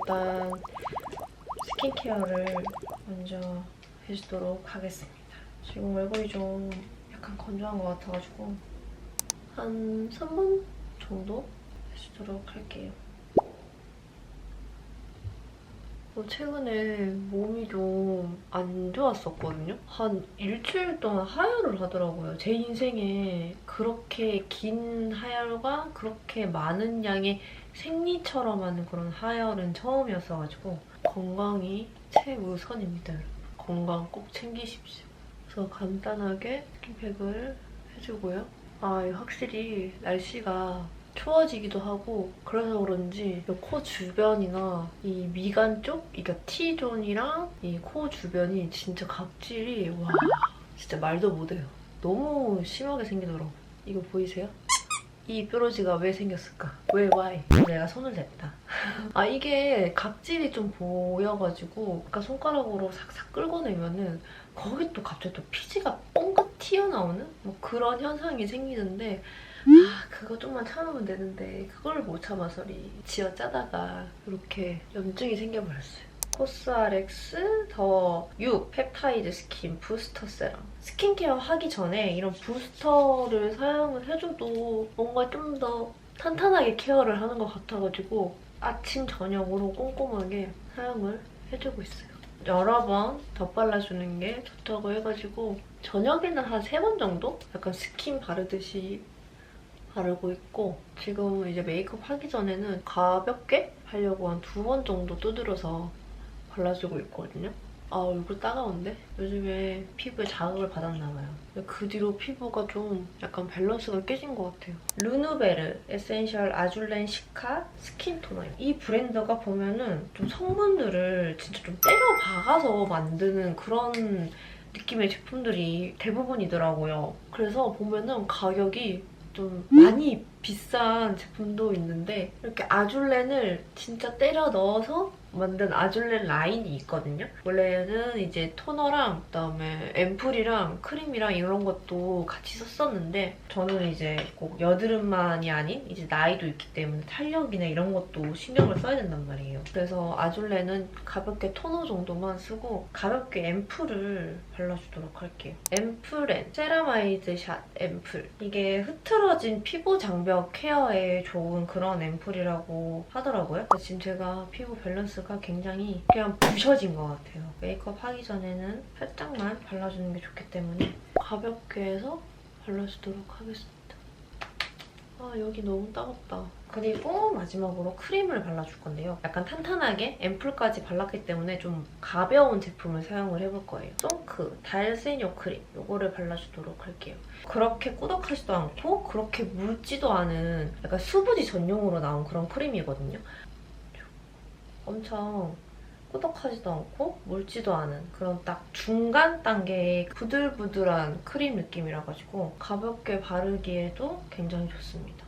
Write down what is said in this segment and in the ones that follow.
일단 스킨케어를 먼저 해주도록 하겠습니다. 지금 얼굴이 좀 약간 건조한 것 같아가지고 한 3분 정도 해주도록 할게요. 최근에 몸이 좀 안 좋았었거든요? 한 일주일 동안 하혈을 하더라고요. 제 인생에 그렇게 긴 하혈과 그렇게 많은 양의 생리처럼 하는 그런 하혈은 처음이었어가지고 건강이 최우선입니다. 건강 꼭 챙기십시오. 그래서 간단하게 스킨팩을 해주고요. 확실히 날씨가 추워지기도 하고 그래서 그런지 코 주변이나 이 미간 쪽, 그러니까 T존이랑 이 코 주변이 진짜 각질이 와 진짜 말도 못해요. 너무 심하게 생기더라고요. 이거 보이세요? 이 뾰루지가 왜 생겼을까? 왜 why? 내가 손을 댔다. 이게 각질이 좀 보여가지고 아까 손가락으로 싹싹 끌어내면은 거기 또 갑자기 또 피지가 뻥긋 튀어나오는 뭐 그런 현상이 생기는데 그거 좀만 참으면 되는데 그걸 못 참아서리 쥐어짜다가 이렇게 염증이 생겨버렸어요. 코스알엑스 더 6 펩타이드 스킨 부스터 세럼. 스킨케어 하기 전에 이런 부스터를 사용을 해줘도 뭔가 좀 더 탄탄하게 케어를 하는 것 같아가지고 아침 저녁으로 꼼꼼하게 사용을 해주고 있어요. 여러 번 덧발라주는 게 좋다고 해가지고 저녁에는 한 3번 정도? 약간 스킨 바르듯이 바르고 있고 지금은 이제 메이크업 하기 전에는 가볍게 하려고 한 2번 정도 두드려서 발라주고 있거든요. 얼굴 따가운데? 요즘에 피부에 자극을 받았나봐요. 그 뒤로 피부가 좀 약간 밸런스가 깨진 것 같아요. 르누베르 에센셜 아줄렌 시카 스킨 토너예요. 이 브랜드가 보면은 좀 성분들을 진짜 좀 때려 박아서 만드는 그런 느낌의 제품들이 대부분이더라고요. 그래서 보면은 가격이 좀 많이 비싼 제품도 있는데 이렇게 아줄렌을 진짜 때려 넣어서 만든 아줄렌 라인이 있거든요. 원래는 이제 토너랑 그다음에 앰플이랑 크림이랑 이런 것도 같이 썼었는데 저는 이제 꼭 여드름만이 아닌 이제 나이도 있기 때문에 탄력이나 이런 것도 신경을 써야 된단 말이에요. 그래서 아줄렌은 가볍게 토너 정도만 쓰고 가볍게 앰플을 발라주도록 할게요. 앰플엔 세라마이드 샷 앰플. 이게 흐트러진 피부 장벽 케어에 좋은 그런 앰플이라고 하더라고요. 지금 제가 피부 밸런스가 굉장히 그냥 부셔진 것 같아요. 메이크업 하기 전에는 살짝만 발라주는 게 좋기 때문에 가볍게 해서 발라주도록 하겠습니다. 여기 너무 따갑다. 그리고 마지막으로 크림을 발라줄 건데요. 약간 탄탄하게 앰플까지 발랐기 때문에 좀 가벼운 제품을 사용을 해볼 거예요. 송크 달세뇨 크림 이거를 발라주도록 할게요. 그렇게 꾸덕하지도 않고 그렇게 묽지도 않은 약간 수부지 전용으로 나온 그런 크림이거든요. 엄청 꾸덕하지도 않고 묽지도 않은 그런 딱 중간 단계의 부들부들한 크림 느낌이라 가지고 가볍게 바르기에도 굉장히 좋습니다.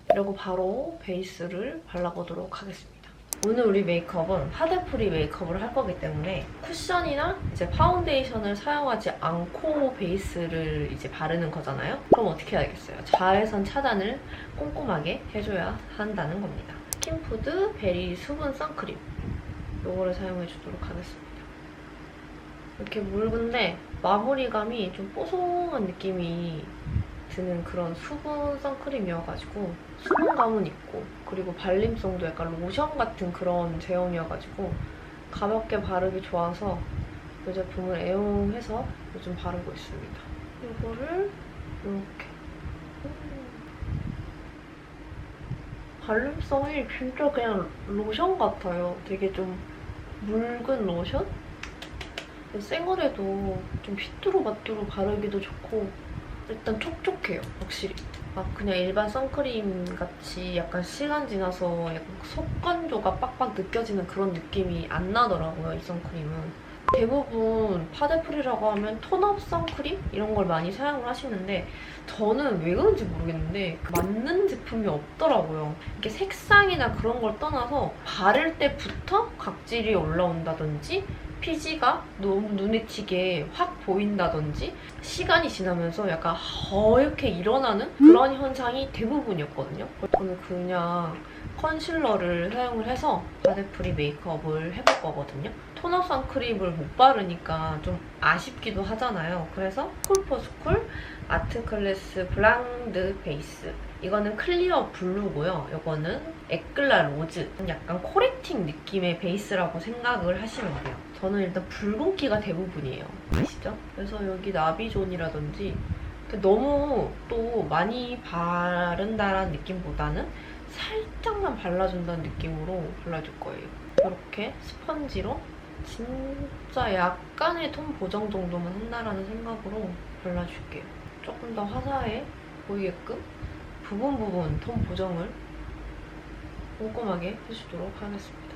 그리고 바로 베이스를 발라보도록 하겠습니다. 오늘 우리 메이크업은 파데프리 메이크업을 할 거기 때문에 쿠션이나 이제 파운데이션을 사용하지 않고 베이스를 이제 바르는 거잖아요. 그럼 어떻게 해야겠어요? 자외선 차단을 꼼꼼하게 해줘야 한다는 겁니다. 스킨푸드 베리 수분 선크림 이거를 사용해주도록 하겠습니다. 이렇게 묽은데 마무리감이 좀 뽀송한 느낌이 드는 그런 수분 선크림이어가지고 수분감은 있고 그리고 발림성도 약간 로션 같은 그런 제형이어가지고 가볍게 바르기 좋아서 이 제품을 애용해서 요즘 바르고 있습니다. 이거를 이렇게 발림성이 진짜 그냥 로션 같아요. 되게 좀 묽은 로션? 생얼에도 좀 휘뚜루마뚜루 바르기도 좋고 일단 촉촉해요, 확실히. 그냥 일반 선크림 같이 약간 시간 지나서 약간 속건조가 빡빡 느껴지는 그런 느낌이 안 나더라고요, 이 선크림은. 대부분 파데프리라고 하면 톤업 선크림? 이런 걸 많이 사용을 하시는데 저는 왜 그런지 모르겠는데 맞는 제품이 없더라고요. 이게 색상이나 그런 걸 떠나서 바를 때부터 각질이 올라온다든지 피지가 너무 눈에 띄게 확 보인다든지 시간이 지나면서 약간 허옇게 일어나는 그런 현상이 대부분이었거든요. 저는 그냥 컨실러를 사용을 해서 바데프리 메이크업을 해볼 거거든요. 톤업 선크림을 못 바르니까 좀 아쉽기도 하잖아요. 그래서 쿨포스쿨 아트클래스 블랑드 베이스, 이거는 클리어 블루고요. 이거는 에클라 로즈, 약간 코렉팅 느낌의 베이스라고 생각을 하시면 돼요. 저는 일단 붉은기가 대부분이에요. 아시죠? 그래서 여기 나비존이라든지 너무 또 많이 바른다라는 느낌보다는 살짝만 발라준다는 느낌으로 발라줄 거예요. 이렇게 스펀지로 진짜 약간의 톤 보정 정도만 한다라는 생각으로 발라줄게요. 조금 더 화사해 보이게끔 부분 톤 보정을 꼼꼼하게 해주도록 하겠습니다.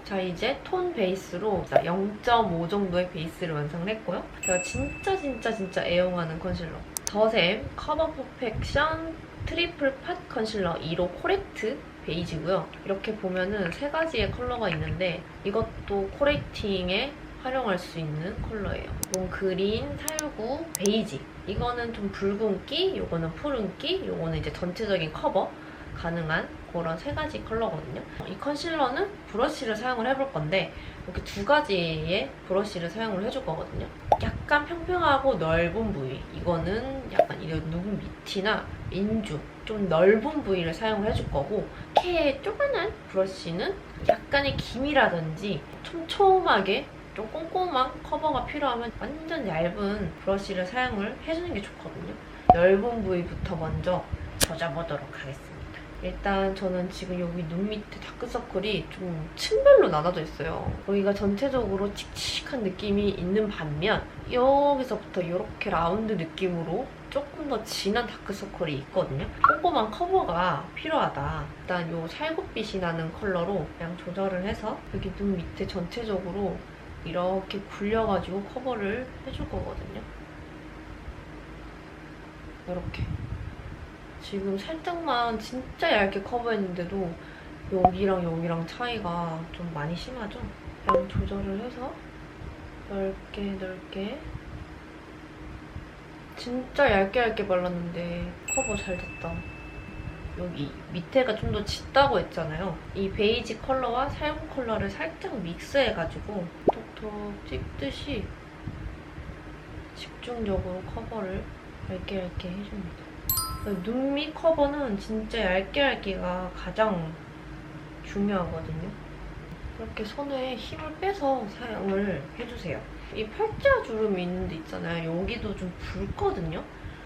자, 이제 톤 베이스로 0.5 정도의 베이스를 완성을 했고요. 제가 진짜 애용하는 컨실러, 더샘 커버 퍼펙션 트리플 팟 컨실러 2로 코렉트 베이지고요. 이렇게 보면은 세 가지의 컬러가 있는데 이것도 코렉팅에 활용할 수 있는 컬러예요. 이건 그린, 살구, 베이지. 이거는 좀 붉은기, 이거는 푸른기, 이거는 이제 전체적인 커버 가능한 그런 세 가지 컬러거든요. 이 컨실러는 브러쉬를 사용을 해볼 건데 이렇게 두 가지의 브러쉬를 사용을 해줄 거거든요. 약간 평평하고 넓은 부위, 이거는 약간 이런 눈 밑이나 인중 좀 넓은 부위를 사용을 해줄 거고, 이렇게 조그만한 브러쉬는 약간의 기미라든지 촘촘하게 좀 꼼꼼한 커버가 필요하면 완전 얇은 브러쉬를 사용을 해주는 게 좋거든요. 넓은 부위부터 먼저 젖어보도록 하겠습니다. 일단 저는 지금 여기 눈 밑에 다크서클이 좀 층별로 나눠져 있어요. 여기가 전체적으로 칙칙한 느낌이 있는 반면 여기서부터 이렇게 라운드 느낌으로 조금 더 진한 다크서클이 있거든요. 꼼꼼한 커버가 필요하다. 일단 이 살구빛이 나는 컬러로 그냥 조절을 해서 여기 눈 밑에 전체적으로 이렇게 굴려가지고 커버를 해줄 거거든요. 이렇게. 지금 살짝만 진짜 얇게 커버했는데도 여기랑 차이가 좀 많이 심하죠? 양 조절을 해서 넓게 진짜 얇게 발랐는데 커버 잘 됐다. 여기 밑에가 좀 더 짙다고 했잖아요. 이 베이지 컬러와 살구 컬러를 살짝 믹스해가지고 톡톡 찍듯이 집중적으로 커버를 얇게 해줍니다. 눈 밑 커버는 진짜 얇게가 가장 중요하거든요. 이렇게 손에 힘을 빼서 사용을 해주세요. 이 팔자주름이 있는 데 있잖아요. 여기도 좀 붉거든요.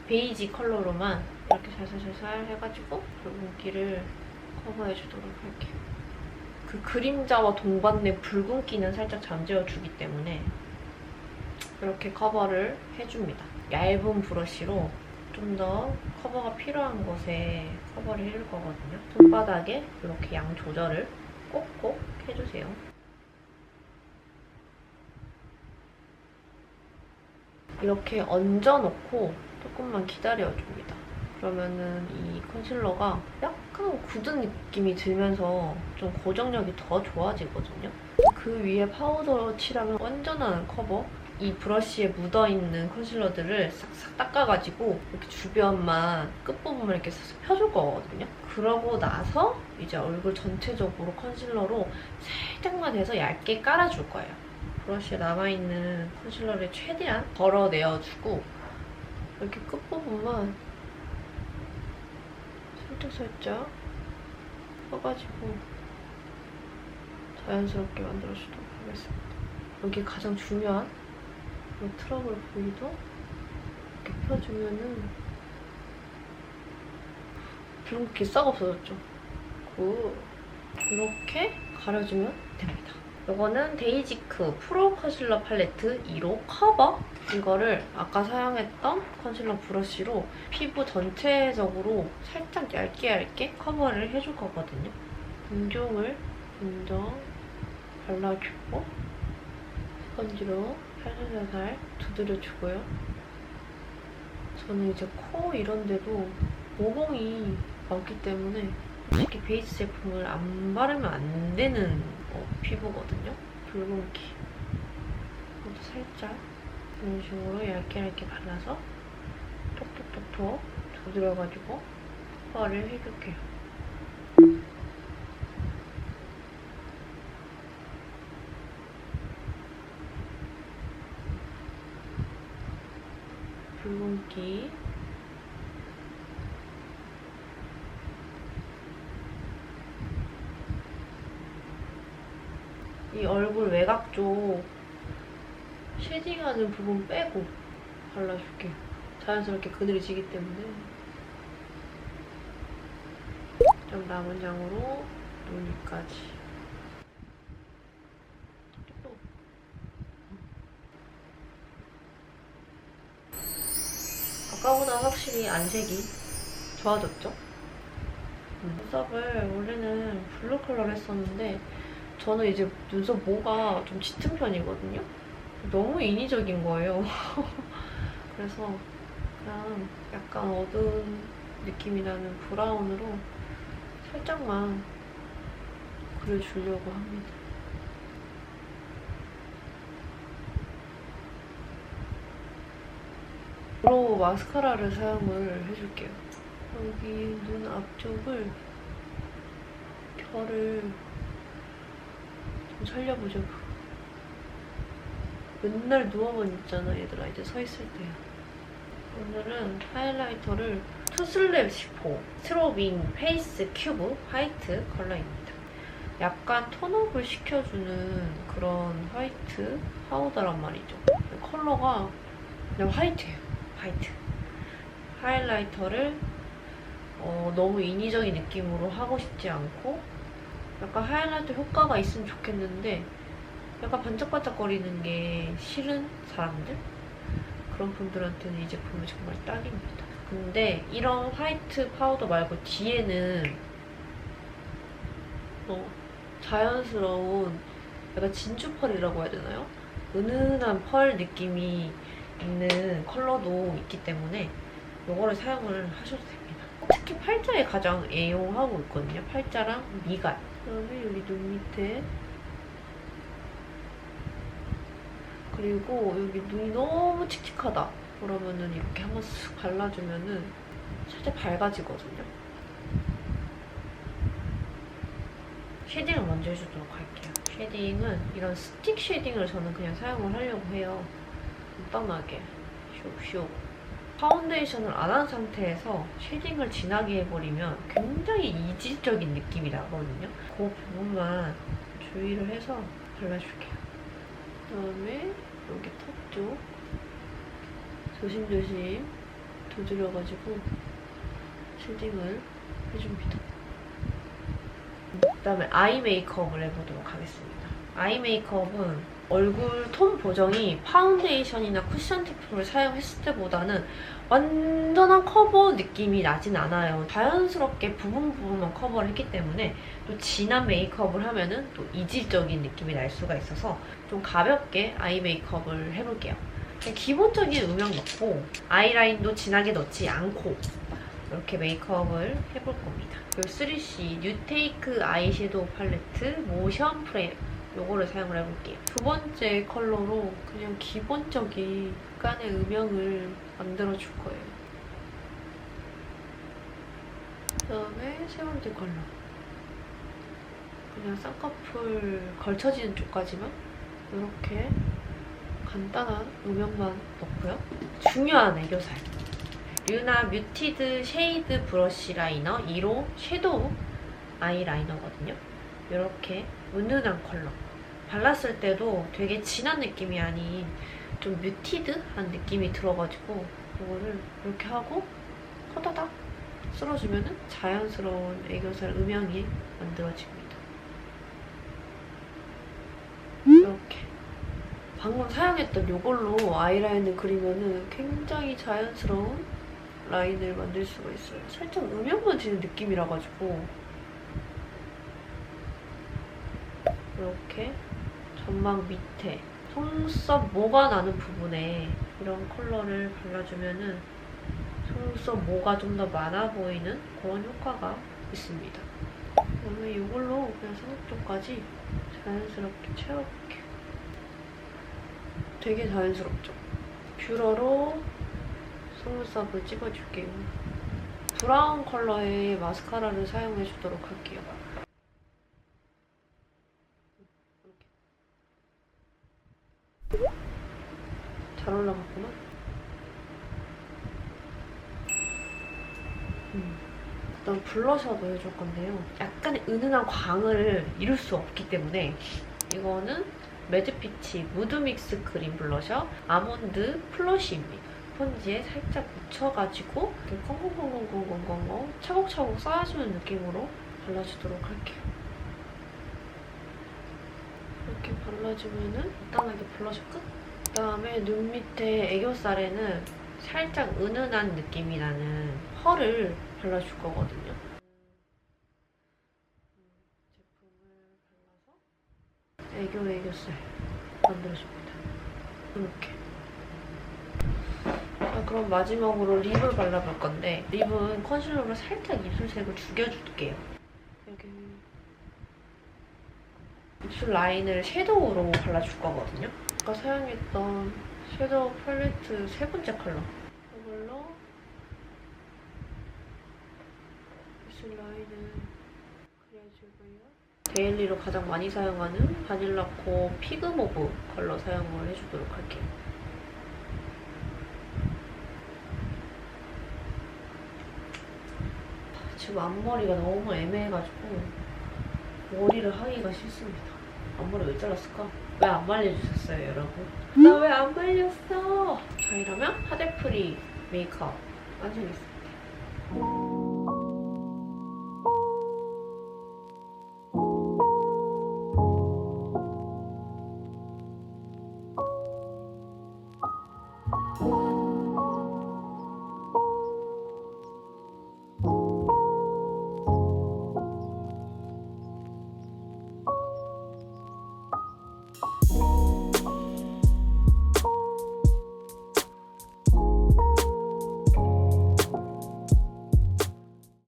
베이지 컬러로만 이렇게 살살 해가지고 붉은기를 커버해주도록 할게요. 그 그림자와 동반된 붉은기는 살짝 잠재워주기 때문에 이렇게 커버를 해줍니다. 얇은 브러쉬로 좀 더 커버가 필요한 곳에 커버를 해줄 거거든요. 손바닥에 이렇게 양 조절을 꼭꼭 해주세요. 이렇게 얹어놓고 조금만 기다려줍니다. 그러면은 이 컨실러가 약간 굳은 느낌이 들면서 좀 고정력이 더 좋아지거든요. 그 위에 파우더로 칠하면 완전한 커버, 이 브러쉬에 묻어있는 컨실러들을 싹싹 닦아가지고 이렇게 주변만 끝부분만 이렇게 펴줄 거거든요. 그러고 나서 이제 얼굴 전체적으로 컨실러로 살짝만 해서 얇게 깔아줄 거예요. 브러쉬에 남아있는 컨실러를 최대한 덜어내어주고 이렇게 끝부분만 살짝 펴가지고 자연스럽게 만들어주도록 하겠습니다. 여기 가장 중요한 이 트러블 부위도 이렇게 펴주면은 붉은기 싹 없어졌죠? 이렇게 가려주면 됩니다. 이거는 데이지크 프로 컨실러 팔레트 2로 커버. 이거를 아까 사용했던 컨실러 브러쉬로 피부 전체적으로 살짝 얇게 커버를 해줄 거거든요. 인중을 먼저 발라주고 스펀지로 살살 두드려주고요. 저는 이제 코 이런 데도 모공이 많기 때문에 솔직히 베이스 제품을 안 바르면 안 되는 피부거든요. 붉은기 이것도 살짝 이런 식으로 얇게 발라서 톡톡톡톡 두드려가지고 커버를 해줄게요. 붉은기 이 얼굴 외곽 쪽 쉐딩하는 부분 빼고 발라줄게요. 자연스럽게 그늘이 지기 때문에. 좀 남은 양으로 눈 위까지. 아까보다 확실히 안색이 좋아졌죠? 눈썹을 원래는 블루 컬러를 했었는데 저는 이제 눈썹 모가 좀 짙은 편이거든요? 너무 인위적인 거예요. 그래서 그냥 약간 어두운 느낌이 나는 브라운으로 살짝만 그려주려고 합니다. 브로우 마스카라를 사용을 해줄게요. 여기 눈 앞쪽을 결을 좀 살려보자고. 맨날 누워만 있잖아 얘들아. 이제 서 있을 때야. 오늘은 하이라이터를 투슬랩 10호 스트로빙 페이스 큐브 화이트 컬러입니다. 약간 톤업을 시켜주는 그런 화이트 파우더란 말이죠. 컬러가 그냥 화이트예요. 화이트. 하이라이터를 너무 인위적인 느낌으로 하고 싶지 않고 약간 하이라이터 효과가 있으면 좋겠는데 약간 반짝반짝거리는 게 싫은 사람들? 그런 분들한테는 이 제품이 정말 딱입니다. 근데 이런 화이트 파우더 말고 뒤에는 자연스러운 약간 진주펄이라고 해야 되나요? 은은한 펄 느낌이 있는 컬러도 있기 때문에 이거를 사용을 하셔도 됩니다. 특히 팔자에 가장 애용하고 있거든요. 팔자랑 미간. 그다음에 여기 눈 밑에 그리고 여기 눈이 너무 칙칙하다 그러면은 이렇게 한번 쓱 발라주면은 살짝 밝아지거든요. 쉐딩을 먼저 해주도록 할게요. 쉐딩은 이런 스틱 쉐딩을 저는 그냥 사용을 하려고 해요. 간단하게 슉슉. 파운데이션을 안 한 상태에서 쉐딩을 진하게 해버리면 굉장히 이질적인 느낌이 나거든요. 그 부분만 주의를 해서 발라줄게요. 그다음에 여기 턱 쪽 조심조심 두드려가지고 쉐딩을 해줍니다. 그다음에 아이 메이크업을 해보도록 하겠습니다. 아이 메이크업은 얼굴 톤 보정이 파운데이션이나 쿠션 제품을 사용했을 때보다는 완전한 커버 느낌이 나진 않아요. 자연스럽게 부분만 커버를 했기 때문에 또 진한 메이크업을 하면은 또 이질적인 느낌이 날 수가 있어서 좀 가볍게 아이 메이크업을 해볼게요. 기본적인 음영 넣고 아이라인도 진하게 넣지 않고 이렇게 메이크업을 해볼 겁니다. 그리고 3C 뉴테이크 아이섀도우 팔레트 모션 프레임 요거를 사용을 해볼게요. 두 번째 컬러로 그냥 기본적인 약간의 음영을 만들어줄 거예요. 그다음에 세 번째 컬러. 그냥 쌍꺼풀 걸쳐지는 쪽까지만 이렇게 간단한 음영만 넣고요. 중요한 애교살. 류나 뮤티드 쉐이드 브러쉬 라이너 1호 섀도우 아이라이너거든요. 이렇게 은은한 컬러. 발랐을 때도 되게 진한 느낌이 아닌 좀 뮤티드한 느낌이 들어가지고 이거를 이렇게 하고 호다닥 쓸어주면 자연스러운 애교살 음영이 만들어집니다. 이렇게 방금 사용했던 이걸로 아이라인을 그리면 굉장히 자연스러운 라인을 만들 수가 있어요. 살짝 음영만 지는 느낌이라가지고 이렇게 전망 밑에 속눈썹 모가 나는 부분에 이런 컬러를 발라주면은 속눈썹 모가 좀 더 많아 보이는 그런 효과가 있습니다. 그다음에 이걸로 그냥 손목 쪽까지 자연스럽게 채워볼게요. 되게 자연스럽죠? 뷰러로 속눈썹을 찍어줄게요. 브라운 컬러의 마스카라를 사용해주도록 할게요. 이렇게. 잘 올라갔구나. 일단 블러셔도 해줄 건데요. 약간의 은은한 광을 이룰 수 없기 때문에 이거는 매드피치 무드믹스 크림 블러셔 아몬드 플러쉬입니다. 스펀지에 살짝 묻혀가지고 이렇게 콩콩콩콩콩콩콩 차곡차곡 쌓아주는 느낌으로 발라주도록 할게요. 이렇게 발라주면은 간단하게 블러셔 끝! 그다음에 눈 밑에 애교살에는 살짝 은은한 느낌이 나는 펄을 발라줄 거거든요. 제품을 발라서 애교살 만들어줍니다. 이렇게. 자, 그럼 마지막으로 립을 발라볼 건데 립은 컨실러로 살짝 입술색을 죽여줄게요. 여기 입술 라인을 섀도우로 발라줄 거거든요. 아까 사용했던 섀도우 팔레트 세 번째 컬러 이걸로 입술 라인을 그려주고요. 데일리로 가장 많이 사용하는 바닐라코 피그모브 컬러 사용을 해주도록 할게요. 지금 앞머리가 너무 애매해가지고 머리를 하기가 싫습니다. 앞머리 왜 잘랐을까? 왜 안 말려주셨어요, 여러분? 나 왜 안 말렸어? 자, 이러면 하데프리 메이크업 완성했어요.